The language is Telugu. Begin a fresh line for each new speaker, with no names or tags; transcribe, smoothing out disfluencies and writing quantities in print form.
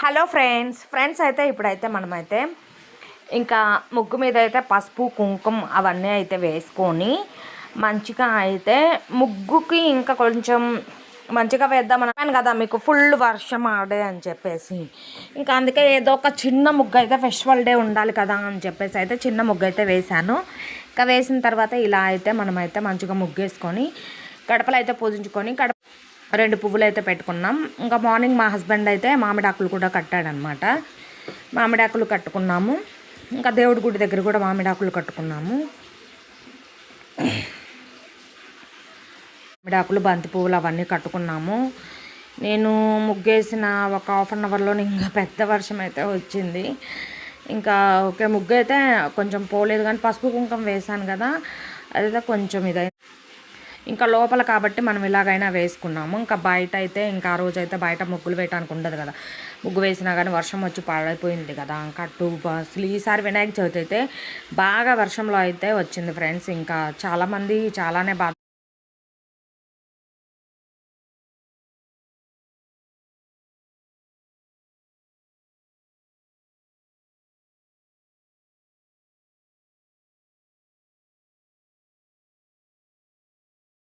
హలో ఫ్రెండ్స్ అయితే ఇప్పుడైతే మనమైతే ఇంకా ముగ్గు మీద అయితే పసుపు కుంకుమ అవన్నీ అయితే వేసుకొని మంచిగా అయితే ముగ్గుకి ఇంకా కొంచెం మంచిగా వేద్దాం అని కదా మీకు ఫుల్ వర్షం ఆడే అని చెప్పేసి ఇంకా అందుకే ఏదో ఒక చిన్న ముగ్గు అయితే ఫెస్టివల్ డే ఉండాలి కదా అని చెప్పేసి అయితే చిన్న ముగ్గు అయితే వేశాను. ఇంకా వేసిన తర్వాత ఇలా అయితే మనమైతే మంచిగా ముగ్గు వేసుకొని గడపలు అయితే పూజించుకొని రెండు పువ్వులు అయితే పెట్టుకున్నాం. ఇంకా మార్నింగ్ మా హస్బెండ్ అయితే మామిడాకులు కూడా కట్టాడనమాట. మామిడాకులు కట్టుకున్నాము. ఇంకా దేవుడి గుడి దగ్గర కూడా మామిడాకులు కట్టుకున్నాము. మామిడాకులు బంతి పువ్వులు అవన్నీ కట్టుకున్నాము. నేను ముగ్గేసిన ఒక హాఫ్ అన్ అవర్లోనే ఇంకా పెద్ద వర్షం అయితే వచ్చింది. ఇంకా ఓకే ముగ్గు అయితే కొంచెం పోలేదు కానీ పసుపు కుంకుమ వేసాను కదా అదైతే కొంచెం ఇదైతే ఇంకా లోపల కాబట్టి మనం ఇలాగైనా వేసుకున్నాము. ఇంకా బయట అయితే ఇంకా ఆ రోజు అయితే బయట ముగ్గులు వేయడానికి ఉండదు కదా, ముగ్గు వేసినా కానీ వర్షం వచ్చి పాడైపోయింది కదా. ఇంకా అసలు ఈసారి వినాయక చవితి అయితే బాగా వర్షంలో అయితే వచ్చింది ఫ్రెండ్స్. ఇంకా చాలామంది చాలానే బాధ